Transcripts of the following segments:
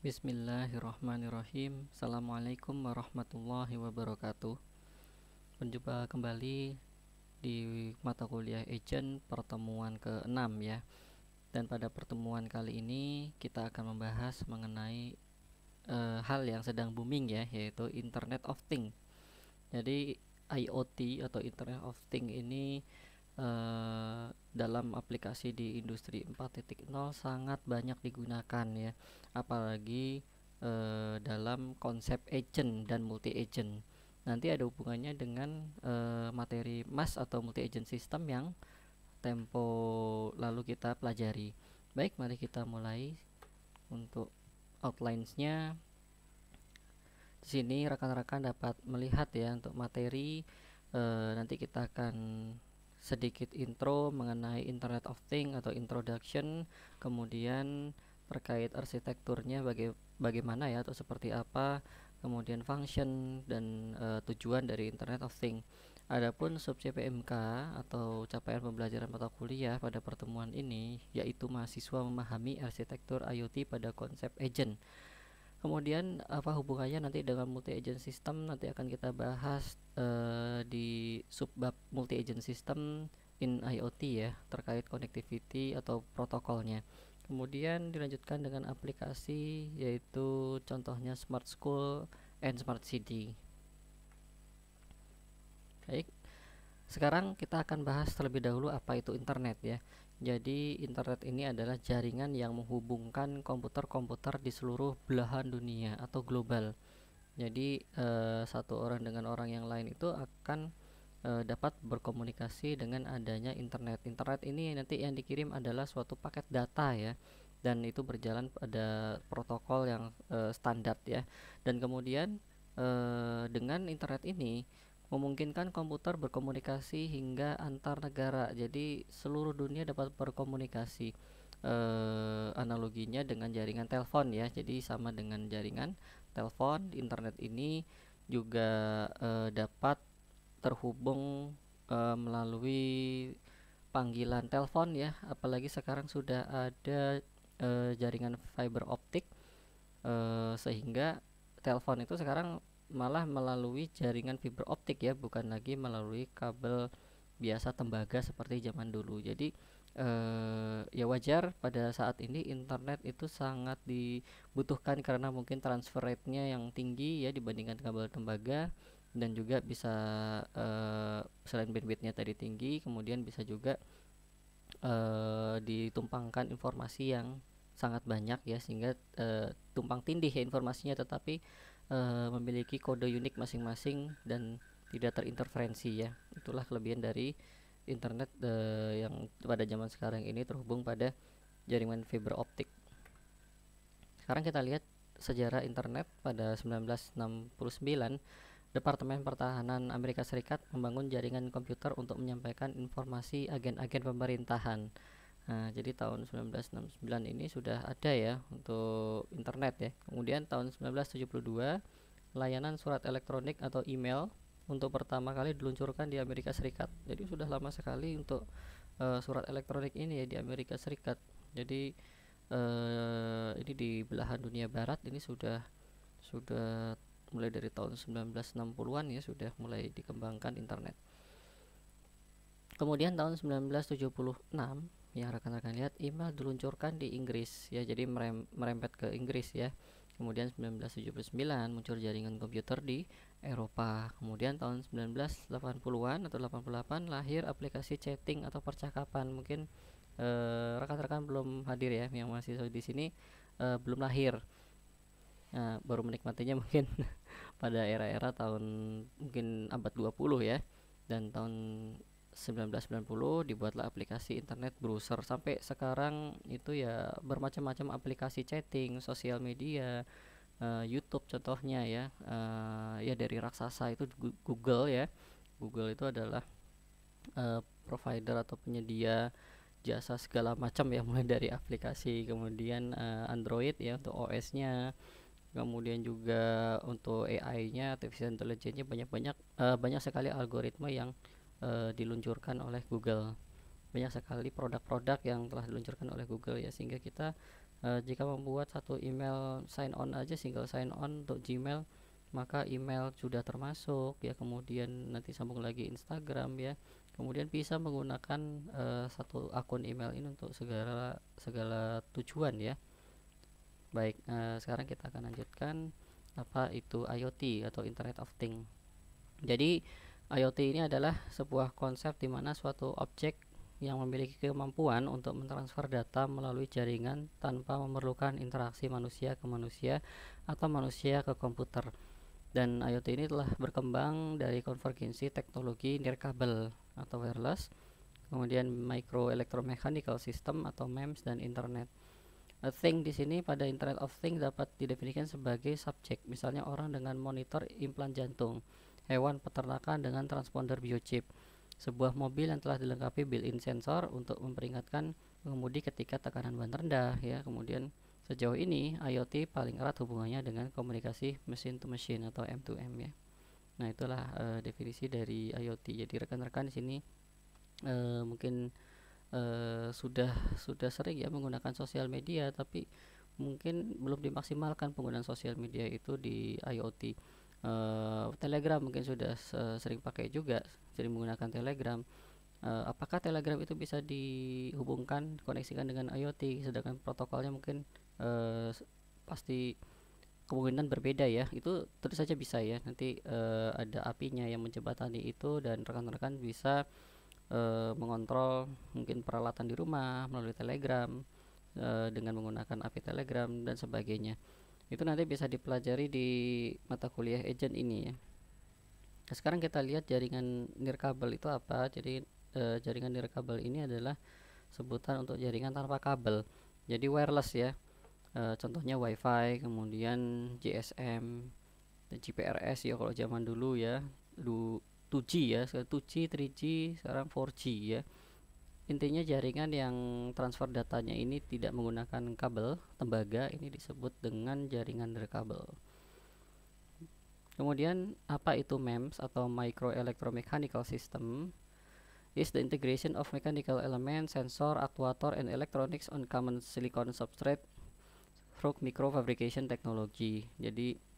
Bismillahirrahmanirrahim. Assalamualaikum warahmatullahi wabarakatuh. Berjumpa kembali di mata kuliah Agent pertemuan ke-6 ya. Dan pada pertemuan kali ini kita akan membahas mengenai hal yang sedang booming ya, yaitu Internet of Things. Jadi IoT atau Internet of Things ini dalam aplikasi di industri 4.0 sangat banyak digunakan ya, apalagi dalam konsep agent dan multi agent. Nanti ada hubungannya dengan materi mass atau multi agent system yang tempo lalu kita pelajari. Baik, mari kita mulai. Untuk outlines-nya di sini rekan-rekan dapat melihat ya untuk materi. Nanti kita akan sedikit intro mengenai Internet of Things atau introduction, kemudian terkait arsitekturnya bagaimana ya atau seperti apa, kemudian function dan tujuan dari Internet of Things. Adapun sub CPMK atau capaian pembelajaran mata kuliah pada pertemuan ini yaitu mahasiswa memahami arsitektur IoT pada konsep agent. Kemudian apa hubungannya nanti dengan multi agent system, nanti akan kita bahas di subbab multi agent system in IoT ya, terkait connectivity atau protokolnya. Kemudian dilanjutkan dengan aplikasi, yaitu contohnya Smart School and Smart City. Baik, sekarang kita akan bahas terlebih dahulu apa itu internet ya. Jadi internet ini adalah jaringan yang menghubungkan komputer-komputer di seluruh belahan dunia atau global. Jadi satu orang dengan orang yang lain itu akan dapat berkomunikasi dengan adanya internet. Internet ini nanti yang dikirim adalah suatu paket data ya, dan itu berjalan pada protokol yang standar ya. Dan kemudian dengan internet ini memungkinkan komputer berkomunikasi hingga antar negara. Jadi seluruh dunia dapat berkomunikasi. Analoginya dengan jaringan telepon ya. Jadi sama dengan jaringan telepon, internet ini juga dapat terhubung melalui panggilan telepon ya. Apalagi sekarang sudah ada jaringan fiber optik, sehingga telepon itu sekarang malah melalui jaringan fiber optik ya, bukan lagi melalui kabel biasa tembaga seperti zaman dulu. Jadi ya wajar pada saat ini internet itu sangat dibutuhkan karena mungkin transfer rate-nya yang tinggi ya dibandingkan kabel tembaga, dan juga bisa selain bandwidth-nya tadi tinggi, kemudian bisa juga ditumpangkan informasi yang sangat banyak ya, sehingga tumpang tindih ya informasinya, tetapi memiliki kode unik masing-masing dan tidak terinterferensi ya. Itulah kelebihan dari internet yang pada zaman sekarang ini terhubung pada jaringan fiber optik. Sekarang kita lihat sejarah internet. Pada 1969, Departemen Pertahanan Amerika Serikat membangun jaringan komputer untuk menyampaikan informasi agen-agen pemerintahan. Nah, jadi tahun 1969 ini sudah ada ya untuk internet ya. Kemudian tahun 1972, layanan surat elektronik atau email untuk pertama kali diluncurkan di Amerika Serikat. Jadi sudah lama sekali untuk surat elektronik ini ya di Amerika Serikat. Jadi ini di belahan dunia barat ini sudah mulai dari tahun 1960-an ya sudah mulai dikembangkan internet. Kemudian tahun 1976 yang rekan-rekan lihat, email diluncurkan di Inggris ya, jadi merembet ke Inggris ya. Kemudian 1979 muncul jaringan komputer di Eropa. Kemudian tahun 1980-an atau 88 lahir aplikasi chatting atau percakapan. Mungkin rekan-rekan belum hadir ya, yang masih di sini belum lahir. Nah, baru menikmatinya mungkin pada era-era tahun mungkin abad 20 ya. Dan tahun 1990 dibuatlah aplikasi internet browser. Sampai sekarang itu ya bermacam-macam aplikasi chatting, sosial media, YouTube contohnya ya. Ya dari raksasa itu Google ya. Google itu adalah provider atau penyedia jasa segala macam ya, mulai dari aplikasi, kemudian Android ya untuk OS-nya, kemudian juga untuk AI-nya, artificial intelligence-nya, banyak sekali algoritma yang diluncurkan oleh Google. Banyak sekali produk-produk yang telah diluncurkan oleh Google ya, sehingga kita Jika membuat satu email sign on aja, single sign on untuk Gmail, maka email sudah termasuk ya, kemudian nanti sambung lagi Instagram ya, kemudian bisa menggunakan satu akun email ini untuk segala segala tujuan ya. Baik, sekarang kita akan lanjutkan apa itu IoT atau Internet of Things. Jadi IoT ini adalah sebuah konsep di mana suatu objek yang memiliki kemampuan untuk mentransfer data melalui jaringan tanpa memerlukan interaksi manusia ke manusia atau manusia ke komputer. Dan IoT ini telah berkembang dari konvergensi teknologi nirkabel atau wireless, kemudian micro electromechanical system atau MEMS, dan internet. A thing di sini pada Internet of Things dapat didefinisikan sebagai subjek, misalnya orang dengan monitor implan jantung, hewan peternakan dengan transponder biochip, sebuah mobil yang telah dilengkapi built-in sensor untuk memperingatkan pengemudi ketika tekanan ban rendah ya. Kemudian sejauh ini IoT paling erat hubungannya dengan komunikasi machine to machine atau M2M ya. Nah, itulah definisi dari IoT. Jadi rekan-rekan di sini mungkin sudah sering ya menggunakan sosial media, tapi mungkin belum dimaksimalkan penggunaan sosial media itu di IoT. Telegram mungkin sudah sering pakai juga, sering menggunakan Telegram. Apakah Telegram itu bisa dihubungkan, koneksikan dengan IoT, sedangkan protokolnya mungkin pasti kemungkinan berbeda ya. Itu tentu saja bisa ya. Nanti ada API-nya yang menjembatani itu, dan rekan-rekan bisa mengontrol mungkin peralatan di rumah melalui Telegram dengan menggunakan API Telegram dan sebagainya. Itu nanti bisa dipelajari di mata kuliah agent ini ya. Nah, sekarang kita lihat jaringan nirkabel itu apa. Jadi jaringan nirkabel ini adalah sebutan untuk jaringan tanpa kabel. Jadi wireless ya. Contohnya WiFi, kemudian GSM, GPRS ya kalau zaman dulu ya. 2G ya, 2G, 3G, sekarang 4G ya. Intinya jaringan yang transfer datanya ini tidak menggunakan kabel tembaga, ini disebut dengan jaringan nirkabel. Kemudian apa itu MEMS atau Micro Electromechanical System? Is the integration of mechanical elements, sensor, actuator, and electronics on common silicon substrate through microfabrication technology. Jadi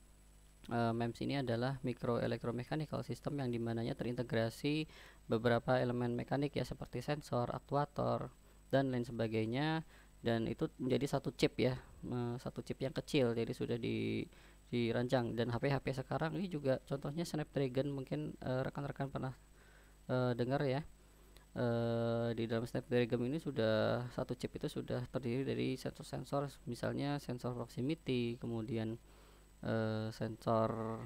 MEMS ini adalah micro electromechanical system yang dimananya terintegrasi beberapa elemen mekanik ya, seperti sensor, aktuator, dan lain sebagainya, dan itu menjadi satu chip ya, satu chip yang kecil, jadi sudah dirancang. Dan HP-HP sekarang ini juga contohnya Snapdragon, mungkin rekan-rekan pernah dengar ya. Di dalam Snapdragon ini sudah satu chip itu sudah terdiri dari sensor-sensor, misalnya sensor proximity, kemudian sensor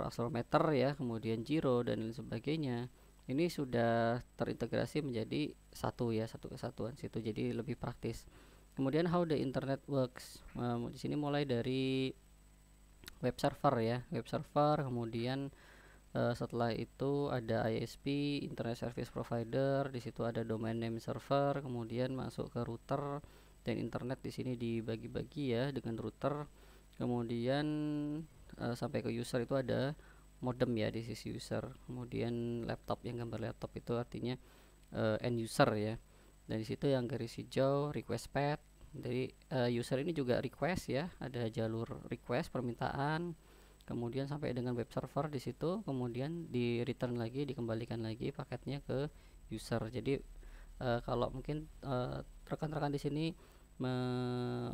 accelerometer ya, kemudian gyro dan lain sebagainya. Ini sudah terintegrasi menjadi satu ya, satu kesatuan situ, jadi lebih praktis. Kemudian how the internet works, di sini mulai dari web server ya, web server, kemudian setelah itu ada ISP, Internet Service Provider, di situ ada domain name server, kemudian masuk ke router, dan internet di sini dibagi-bagi ya dengan router. Kemudian sampai ke user itu ada modem ya di sisi user. Kemudian laptop, yang gambar laptop itu artinya end user ya. Dan di situ yang garis hijau request path. Jadi user ini juga request ya, ada jalur request permintaan, kemudian sampai dengan web server di situ, kemudian di return lagi, dikembalikan lagi paketnya ke user. Jadi kalau mungkin rekan-rekan di sini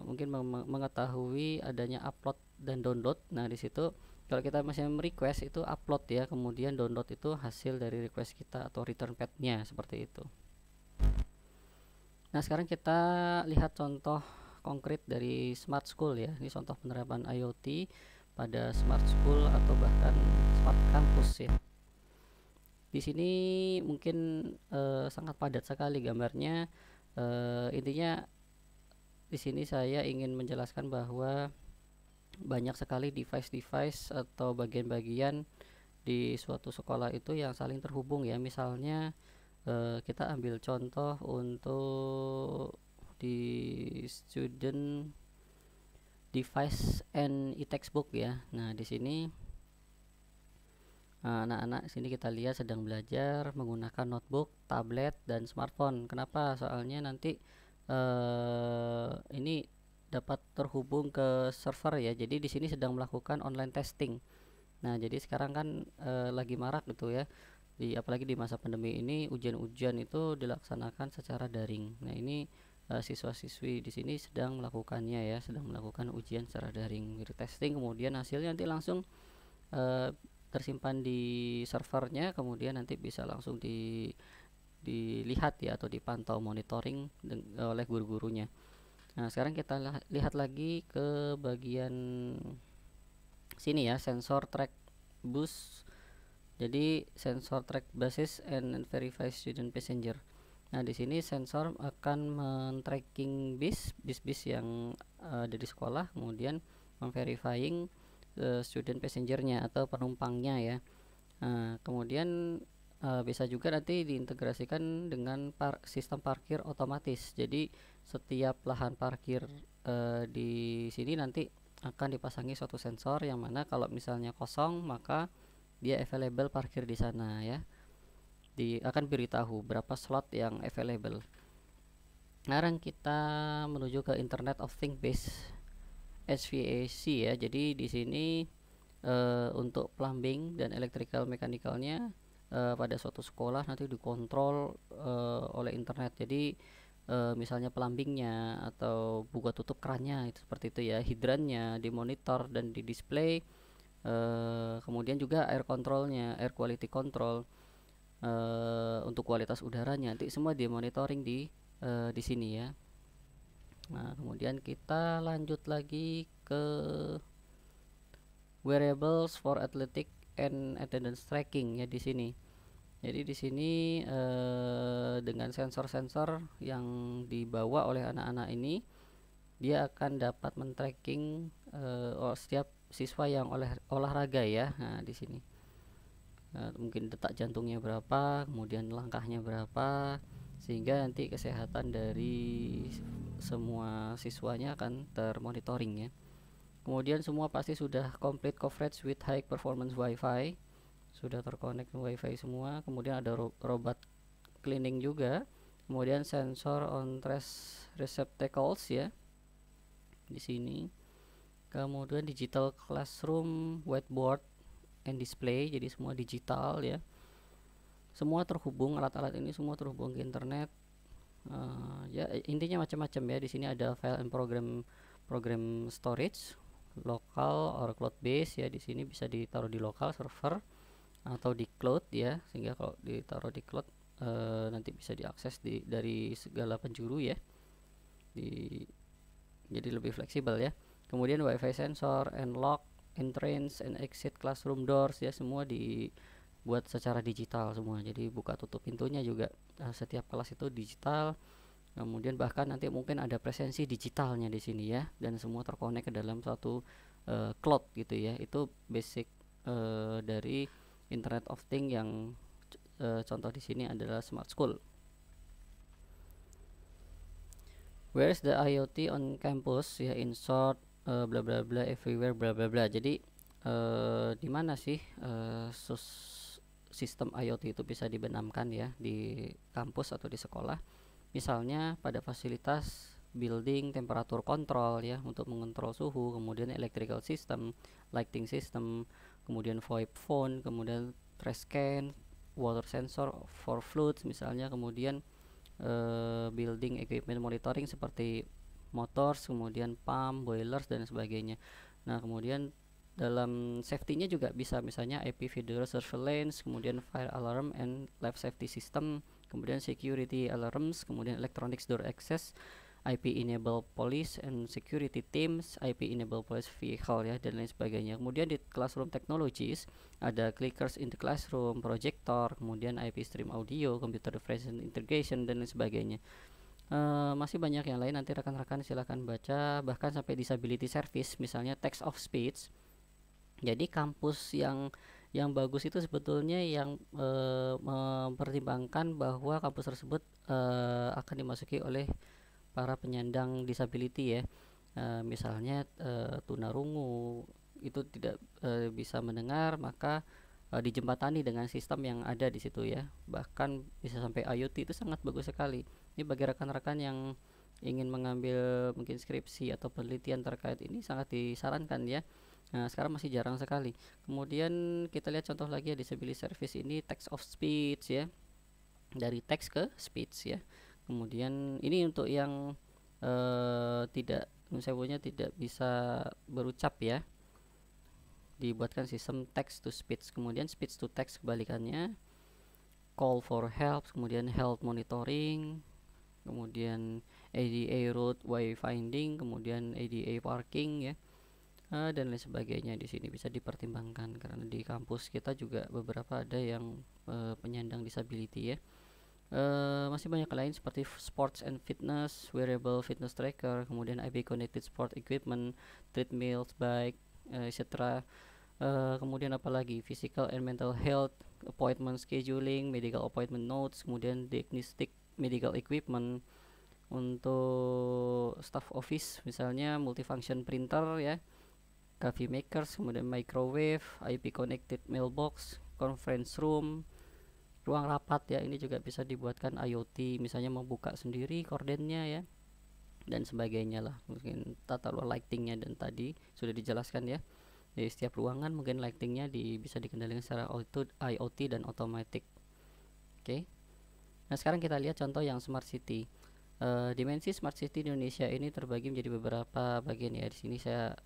mungkin mengetahui adanya upload dan download. Nah, di situ kalau kita masih request itu upload ya, kemudian download itu hasil dari request kita atau return path-nya, seperti itu. Nah, sekarang kita lihat contoh konkret dari smart school ya. Ini contoh penerapan IoT pada smart school atau bahkan smart campus ya. Di sini mungkin sangat padat sekali gambarnya. Intinya di sini saya ingin menjelaskan bahwa banyak sekali device-device atau bagian-bagian di suatu sekolah itu yang saling terhubung ya. Misalnya kita ambil contoh untuk di student device and e-textbook ya. Nah, di sini anak-anak sini kita lihat sedang belajar menggunakan notebook, tablet, dan smartphone. Kenapa? Soalnya nanti ini dapat terhubung ke server ya. Jadi di sini sedang melakukan online testing. Nah, jadi sekarang kan lagi marak gitu ya. Apalagi di masa pandemi ini ujian-ujian itu dilaksanakan secara daring. Nah, ini siswa-siswi di sini sedang melakukannya ya, sedang melakukan ujian secara daring, gitu, testing, kemudian hasilnya nanti langsung uh, tersimpan di servernya, kemudian nanti bisa langsung dilihat ya atau dipantau monitoring oleh guru-gurunya. Nah, sekarang kita lihat lagi ke bagian sini ya, sensor track bus. Jadi sensor track basis and verify student passenger. Nah, di sini sensor akan men-tracking bis yang ada di sekolah, kemudian memverifying student passengernya atau penumpangnya ya. Nah, kemudian bisa juga nanti diintegrasikan dengan sistem parkir otomatis. Jadi setiap lahan parkir di sini nanti akan dipasangi suatu sensor yang mana kalau misalnya kosong maka dia available parkir di sana ya. Akan beritahu berapa slot yang available. Sekarang kita menuju ke Internet of Things based HVAC ya. Jadi di sini untuk plumbing dan electrical mechanicalnya pada suatu sekolah nanti dikontrol oleh internet. Jadi misalnya plumbingnya atau buka tutup kerannya itu seperti itu ya, hidrannya dimonitor dan di display. Kemudian juga air controlnya, air quality control, untuk kualitas udaranya nanti semua dimonitoring di sini ya. Nah, kemudian kita lanjut lagi ke wearables for athletic and attendance tracking ya di sini. Jadi di sini dengan sensor-sensor yang dibawa oleh anak-anak ini, dia akan dapat men-tracking setiap siswa yang olahraga ya. Nah, di sini mungkin detak jantungnya berapa, kemudian langkahnya berapa, sehingga nanti kesehatan dari semua siswanya akan termonitoring ya. Kemudian semua pasti sudah complete coverage with high performance wifi, sudah terkonek wifi semua. Kemudian ada robot cleaning juga, kemudian sensor on trash receptacles ya di sini. Kemudian digital classroom, whiteboard and display, jadi semua digital ya. Semua terhubung, alat-alat ini semua terhubung ke internet. Ya intinya macam-macam ya. Di sini ada file and program storage, lokal or cloud base ya. Di sini bisa ditaruh di lokal server atau di cloud ya, sehingga kalau ditaruh di cloud nanti bisa diakses dari segala penjuru ya. Jadi lebih fleksibel ya. Kemudian wifi sensor and lock, entrance and exit classroom doors ya, semua dibuat secara digital semua. Jadi buka tutup pintunya juga setiap kelas itu digital. Kemudian bahkan nanti mungkin ada presensi digitalnya di sini ya, dan semua terkonek ke dalam suatu cloud gitu ya. Itu basic dari Internet of Things yang contoh di sini adalah Smart School. Where is the IoT on campus ya, in short bla bla bla everywhere bla bla bla. Jadi di mana sih sistem IoT itu bisa dibenamkan ya di kampus atau di sekolah? Misalnya pada fasilitas building temperature control ya, untuk mengontrol suhu, kemudian electrical system, lighting system, kemudian VoIP phone, kemudian trash can, water sensor for floods misalnya, kemudian building equipment monitoring seperti motors, kemudian pump, boilers dan sebagainya. Nah, kemudian dalam safety-nya juga bisa, misalnya IP video surveillance, kemudian fire alarm and life safety system, kemudian security alarms, kemudian electronics door access, IP enable police and security teams, IP enable police vehicle ya, dan lain sebagainya. Kemudian di classroom technologies ada clickers in the classroom, projector, kemudian IP stream audio, computer device integration dan lain sebagainya. Masih banyak yang lain, nanti rekan-rekan silahkan baca, bahkan sampai disability service, misalnya text of speech. Jadi kampus yang bagus itu sebetulnya yang mempertimbangkan bahwa kampus tersebut akan dimasuki oleh para penyandang disability ya. Misalnya tunarungu itu tidak bisa mendengar, maka dijembatani dengan sistem yang ada di situ ya. Bahkan bisa sampai IoT, itu sangat bagus sekali. Ini bagi rekan-rekan yang ingin mengambil mungkin skripsi atau penelitian terkait ini sangat disarankan ya. Nah, sekarang masih jarang sekali. Kemudian kita lihat contoh lagi ya, disability service ini text of speech ya, dari teks ke speech ya. Kemudian ini untuk yang tidak, saya punya tidak bisa berucap ya, dibuatkan sistem text to speech. Kemudian speech to text kebalikannya, call for help, kemudian health monitoring, kemudian ADA road wayfinding, kemudian ADA parking ya, dan lain sebagainya. Di sini bisa dipertimbangkan karena di kampus kita juga beberapa ada yang penyandang disability ya. Masih banyak lain seperti sports and fitness, wearable fitness tracker, kemudian IB connected sport equipment, treadmills, bike, etc. Kemudian apalagi physical and mental health, appointment scheduling, medical appointment notes, kemudian diagnostic medical equipment. Untuk staff office misalnya multifunction printer ya, coffee makers, kemudian microwave, IP connected mailbox, conference room, ruang rapat ya, ini juga bisa dibuatkan IoT, misalnya membuka sendiri kordennya ya, dan sebagainya lah. Mungkin tata ruang lightingnya dan tadi sudah dijelaskan ya, di setiap ruangan mungkin lightingnya bisa dikendalikan secara IoT dan otomatis. Oke. Nah, sekarang kita lihat contoh yang smart city. Dimensi smart city di Indonesia ini terbagi menjadi beberapa bagian ya. Di sini saya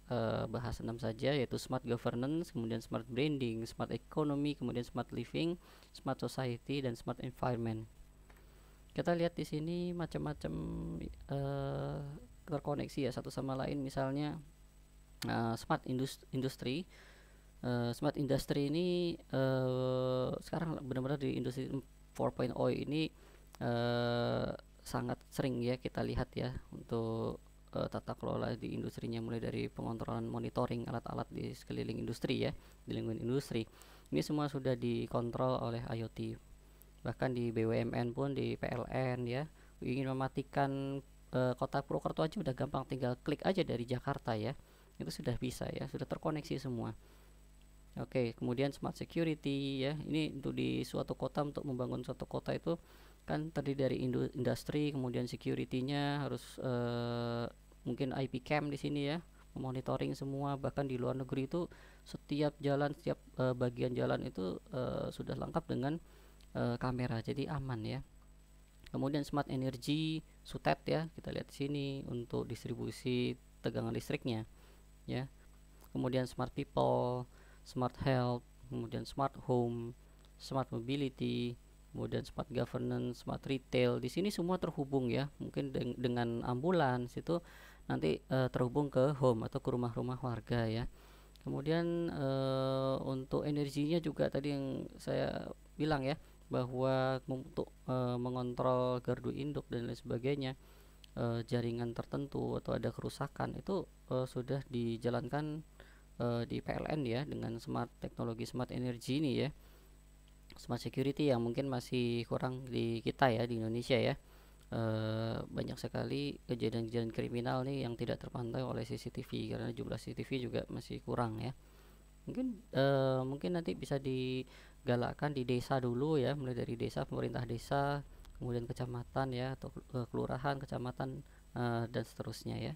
bahas 6 saja, yaitu smart governance, kemudian smart branding, smart economy, kemudian smart living, smart society, dan smart environment. Kita lihat di sini macam-macam terkoneksi ya satu sama lain. Misalnya smart industry. Smart industry ini sekarang benar-benar di industri 4.0 ini sangat sering ya kita lihat ya untuk tata kelola di industrinya, mulai dari pengontrolan monitoring alat-alat di sekeliling industri ya, di lingkungan industri. Ini semua sudah dikontrol oleh IoT. Bahkan di BUMN pun, di PLN ya, ingin mematikan kota Purwokerto aja udah gampang, tinggal klik aja dari Jakarta ya. Itu sudah bisa ya, sudah terkoneksi semua. Oke, kemudian smart security ya. Ini untuk di suatu kota, untuk membangun suatu kota itu kan terdiri dari industri, kemudian security-nya harus mungkin IP cam di sini ya, monitoring semua. Bahkan di luar negeri itu setiap jalan, setiap bagian jalan itu sudah lengkap dengan kamera, jadi aman ya. Kemudian smart energy, SUTET ya, kita lihat di sini untuk distribusi tegangan listriknya ya. Kemudian smart people, smart health, kemudian smart home, smart mobility, kemudian smart governance, smart retail. Di sini semua terhubung ya. Mungkin dengan ambulans itu nanti terhubung ke home atau ke rumah-rumah warga ya. Kemudian untuk energinya juga tadi yang saya bilang ya, bahwa untuk mengontrol gardu induk dan lain sebagainya, jaringan tertentu atau ada kerusakan itu sudah dijalankan di PLN ya, dengan smart teknologi smart energy ini ya. Smart security yang mungkin masih kurang di kita ya, di Indonesia ya. Banyak sekali kejadian-kejadian kriminal nih yang tidak terpantau oleh CCTV karena jumlah CCTV juga masih kurang ya. Mungkin nanti bisa digalakkan di desa dulu ya, mulai dari desa, pemerintah desa, kemudian kecamatan ya, atau kelurahan, kecamatan, dan seterusnya ya.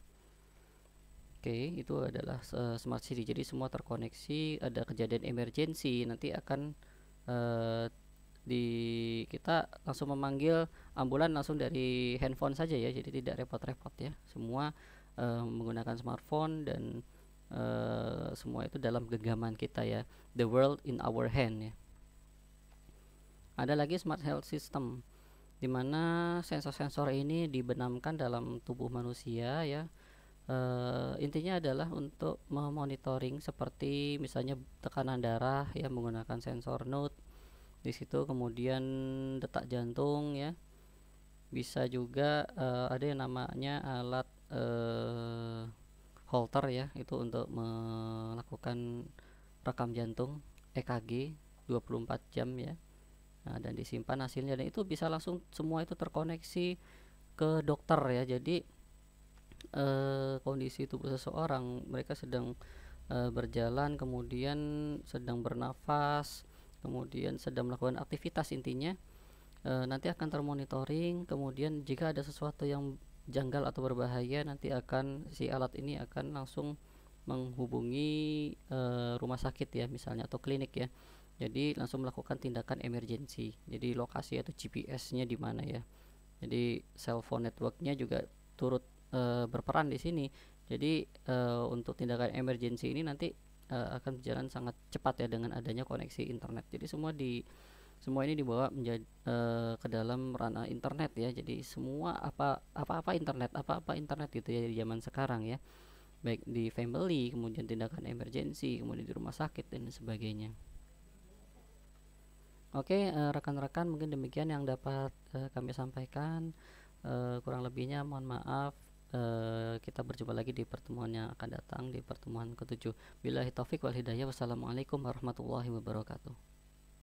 Oke, itu adalah smart city. Jadi semua terkoneksi. Ada kejadian emergency, nanti akan di kita langsung memanggil ambulan langsung dari handphone saja ya. Jadi tidak repot-repot ya. Semua menggunakan smartphone, dan semua itu dalam genggaman kita ya. The world in our hand ya. Ada lagi smart health system, di mana sensor-sensor ini dibenamkan dalam tubuh manusia ya. Intinya adalah untuk memonitoring seperti misalnya tekanan darah ya, menggunakan sensor Note di situ, kemudian detak jantung ya. Bisa juga ada yang namanya alat Holter ya, itu untuk melakukan rekam jantung EKG 24 jam ya. Nah, dan disimpan hasilnya, dan itu bisa langsung semua itu terkoneksi ke dokter ya. Jadi kondisi tubuh seseorang, mereka sedang berjalan, kemudian sedang bernafas, kemudian sedang melakukan aktivitas, intinya nanti akan termonitoring. Kemudian jika ada sesuatu yang janggal atau berbahaya, nanti akan si alat ini akan langsung menghubungi rumah sakit ya misalnya, atau klinik ya. Jadi langsung melakukan tindakan emergency. Jadi lokasi atau GPS-nya di mana ya. Jadi cell phone networknya juga turut berperan di sini. Jadi untuk tindakan emergency ini nanti akan berjalan sangat cepat ya dengan adanya koneksi internet. Jadi semua ini dibawa menjadi ke dalam ranah internet ya. Jadi semua apa-apa internet gitu ya di zaman sekarang ya. Baik di family, kemudian tindakan emergency, kemudian di rumah sakit dan sebagainya. Oke, rekan-rekan, mungkin demikian yang dapat kami sampaikan. Kurang lebihnya mohon maaf. Kita berjumpa lagi di pertemuan yang akan datang, di pertemuan ketujuh. Billahi taufik wal hidayah. Wassalamualaikum warahmatullahi wabarakatuh.